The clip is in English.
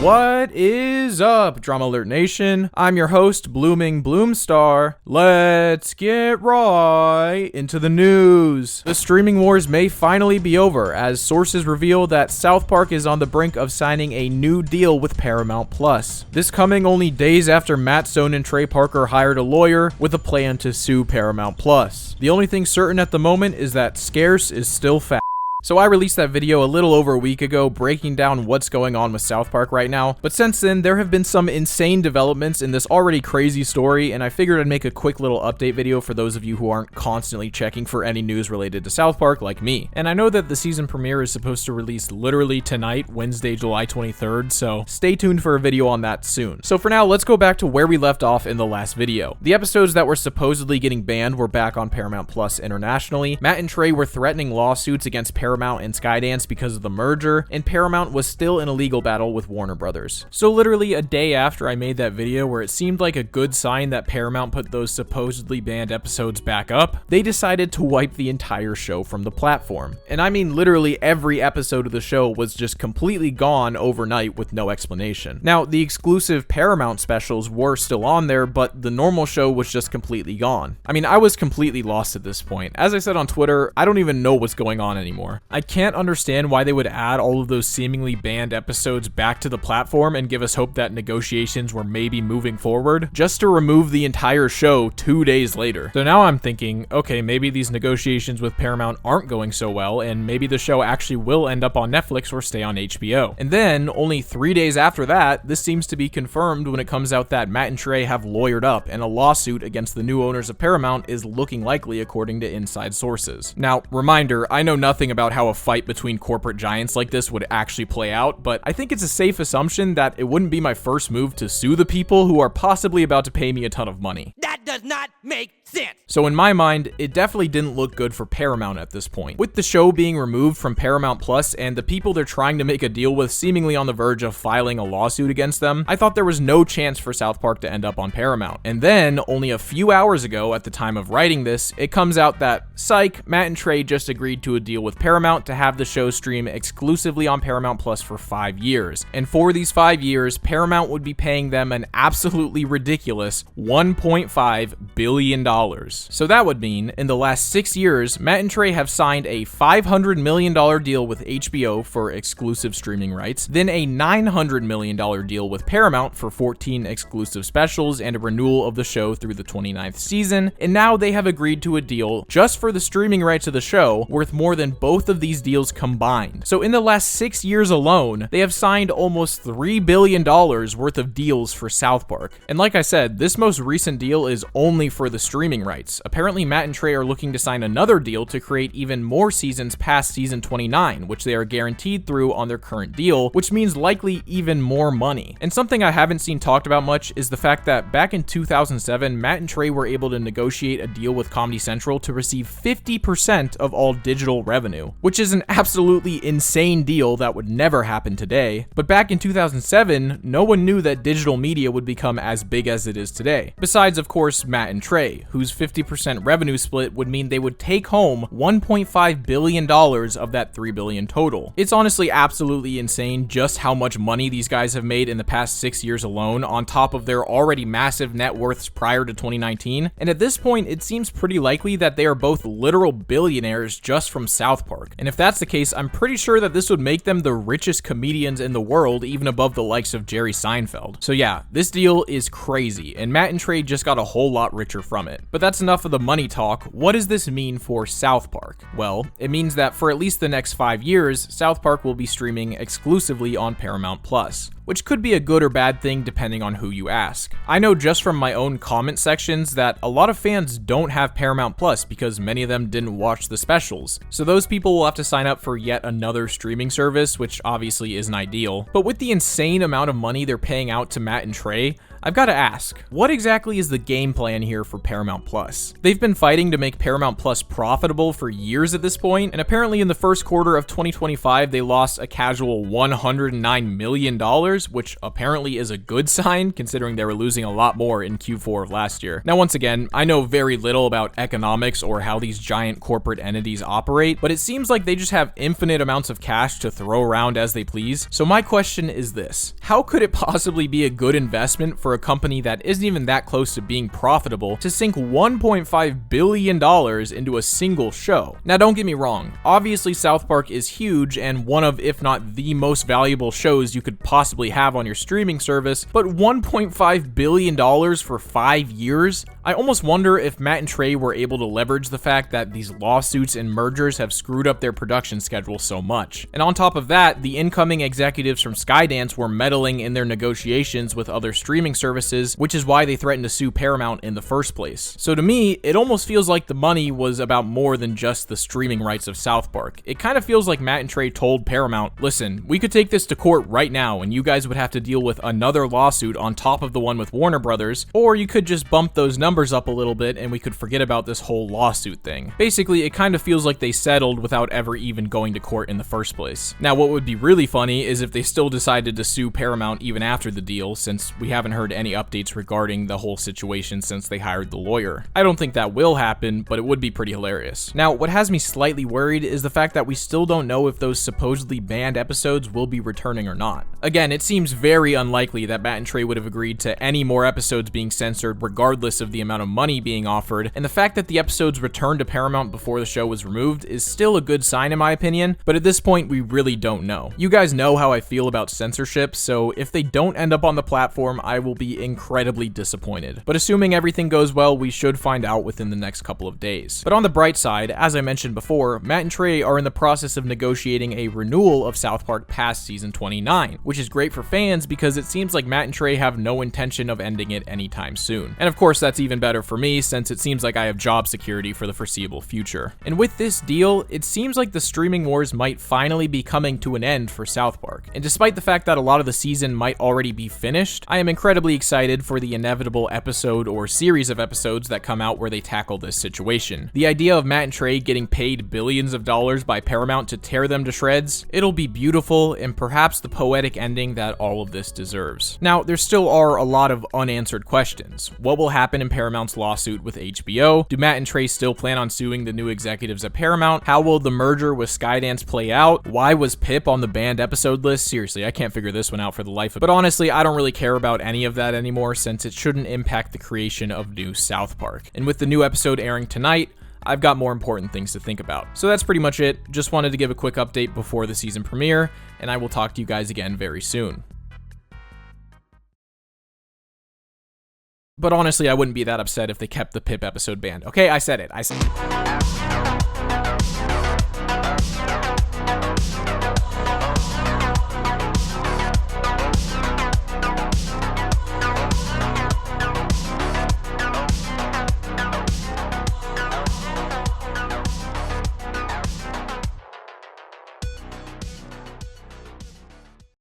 What is up, Drama Alert Nation? I'm your host, Blooming Bloomstar. Let's get right into the news. The streaming wars may finally be over, as sources reveal that South Park is on the brink of signing a new deal with Paramount+. This coming only days after Matt Stone and Trey Parker hired a lawyer with a plan to sue Paramount+. The only thing certain at the moment is that Scarce is still fat. So I released that video a little over a week ago breaking down what's going on with South Park right now, but since then there have been some insane developments in this already crazy story, and I figured I'd make a quick little update video for those of you who aren't constantly checking for any news related to South Park like me. And I know that the season premiere is supposed to release literally tonight, Wednesday, July 23rd, so stay tuned for a video on that soon. So for now, let's go back to where we left off in the last video. The episodes that were supposedly getting banned were back on Paramount Plus internationally. Matt and Trey were threatening lawsuits against Paramount and Skydance because of the merger, and Paramount was still in a legal battle with Warner Brothers. So literally a day after I made that video where it seemed like a good sign that Paramount put those supposedly banned episodes back up, they decided to wipe the entire show from the platform. And I mean literally every episode of the show was just completely gone overnight with no explanation. Now, the exclusive Paramount specials were still on there, but the normal show was just completely gone. I mean, I was completely lost at this point. As I said on Twitter, I don't even know what's going on anymore. I can't understand why they would add all of those seemingly banned episodes back to the platform and give us hope that negotiations were maybe moving forward, just to remove the entire show 2 days later. So now I'm thinking, okay, maybe these negotiations with Paramount aren't going so well, and maybe the show actually will end up on Netflix or stay on HBO. And then, only 3 days after that, this seems to be confirmed when it comes out that Matt and Trey have lawyered up, and a lawsuit against the new owners of Paramount is looking likely according to inside sources. Now, reminder, I know nothing about how a fight between corporate giants like this would actually play out, but I think it's a safe assumption that it wouldn't be my first move to sue the people who are possibly about to pay me a ton of money. That does not make sense. So in my mind, it definitely didn't look good for Paramount at this point. With the show being removed from Paramount Plus and the people they're trying to make a deal with seemingly on the verge of filing a lawsuit against them, I thought there was no chance for South Park to end up on Paramount. And then, only a few hours ago at the time of writing this, it comes out that, psych, Matt and Trey just agreed to a deal with Paramount to have the show stream exclusively on Paramount Plus for 5 years. And for these 5 years, Paramount would be paying them an absolutely ridiculous $1.5 billion. So that would mean, in the last 6 years, Matt and Trey have signed a $500 million deal with HBO for exclusive streaming rights, then a $900 million deal with Paramount for 14 exclusive specials and a renewal of the show through the 29th season, and now they have agreed to a deal just for the streaming rights of the show worth more than both of these deals combined. So in the last 6 years alone, they have signed almost $3 billion worth of deals for South Park. And like I said, this most recent deal is only for the streaming rights. Apparently, Matt and Trey are looking to sign another deal to create even more seasons past season 29, which they are guaranteed through on their current deal, which means likely even more money. And something I haven't seen talked about much is the fact that back in 2007, Matt and Trey were able to negotiate a deal with Comedy Central to receive 50% of all digital revenue, which is an absolutely insane deal that would never happen today. But back in 2007, no one knew that digital media would become as big as it is today. Besides, of course, Matt and Trey, whose 50% revenue split would mean they would take home $1.5 billion of that $3 billion total. It's honestly absolutely insane just how much money these guys have made in the past 6 years alone, on top of their already massive net worths prior to 2019. And at this point, it seems pretty likely that they are both literal billionaires just from South Park. And if that's the case, I'm pretty sure that this would make them the richest comedians in the world, even above the likes of Jerry Seinfeld. So yeah, this deal is crazy, and Matt and Trey just got a whole lot richer from it. But that's enough of the money talk. What does this mean for South Park? Well, it means that for at least the next 5 years, South Park will be streaming exclusively on Paramount Plus, which could be a good or bad thing depending on who you ask. I know just from my own comment sections that a lot of fans don't have Paramount Plus because many of them didn't watch the specials. So those people will have to sign up for yet another streaming service, which obviously isn't ideal. But with the insane amount of money they're paying out to Matt and Trey, I've got to ask, what exactly is the game plan here for Paramount Plus? They've been fighting to make Paramount Plus profitable for years at this point, and apparently in the first quarter of 2025, they lost a casual $109 million, which apparently is a good sign considering they were losing a lot more in Q4 of last year. Now, once again, I know very little about economics or how these giant corporate entities operate, but it seems like they just have infinite amounts of cash to throw around as they please. So my question is this: how could it possibly be a good investment for a company that isn't even that close to being profitable to sink $1.5 billion into a single show? Now, don't get me wrong, obviously South Park is huge and one of, if not the most valuable shows you could possibly have on your streaming service, but $1.5 billion for 5 years? I almost wonder if Matt and Trey were able to leverage the fact that these lawsuits and mergers have screwed up their production schedule so much. And on top of that, the incoming executives from Skydance were meddling in their negotiations with other streaming services, which is why they threatened to sue Paramount in the first place. So to me, it almost feels like the money was about more than just the streaming rights of South Park. It kind of feels like Matt and Trey told Paramount, listen, we could take this to court right now and you guys would have to deal with another lawsuit on top of the one with Warner Brothers, or you could just bump those numbers up a little bit and we could forget about this whole lawsuit thing. Basically, it kind of feels like they settled without ever even going to court in the first place. Now, what would be really funny is if they still decided to sue Paramount even after the deal, since we haven't heard any updates regarding the whole situation since they hired the lawyer. I don't think that will happen, but it would be pretty hilarious. Now, what has me slightly worried is the fact that we still don't know if those supposedly banned episodes will be returning or not. Again, it seems very unlikely that Matt and Trey would have agreed to any more episodes being censored regardless of the amount of money being offered, and the fact that the episodes returned to Paramount before the show was removed is still a good sign in my opinion, but at this point we really don't know. You guys know how I feel about censorship, so if they don't end up on the platform, I will be incredibly disappointed. But assuming everything goes well, we should find out within the next couple of days. But on the bright side, as I mentioned before, Matt and Trey are in the process of negotiating a renewal of South Park past season 29, which is great for fans because it seems like Matt and Trey have no intention of ending it anytime soon. And of course, that's even better for me since it seems like I have job security for the foreseeable future. And with this deal, it seems like the streaming wars might finally be coming to an end for South Park. And despite the fact that a lot of the season might already be finished, I am incredibly excited for the inevitable episode or series of episodes that come out where they tackle this situation. The idea of Matt and Trey getting paid billions of dollars by Paramount to tear them to shreds, it'll be beautiful and perhaps the poetic ending that all of this deserves. Now, there still are a lot of unanswered questions. What will happen in Paramount's lawsuit with HBO? Do Matt and Trey still plan on suing the new executives at Paramount? How will the merger with Skydance play out? Why was Pip on the banned episode list? Seriously, I can't figure this one out for the life of it. But honestly, I don't really care about any of that anymore since it shouldn't impact the creation of new South Park. And with the new episode airing tonight, I've got more important things to think about. So that's pretty much it. Just wanted to give a quick update before the season premiere, and I will talk to you guys again very soon. But honestly, I wouldn't be that upset if they kept the Pip episode banned. Okay, I said it.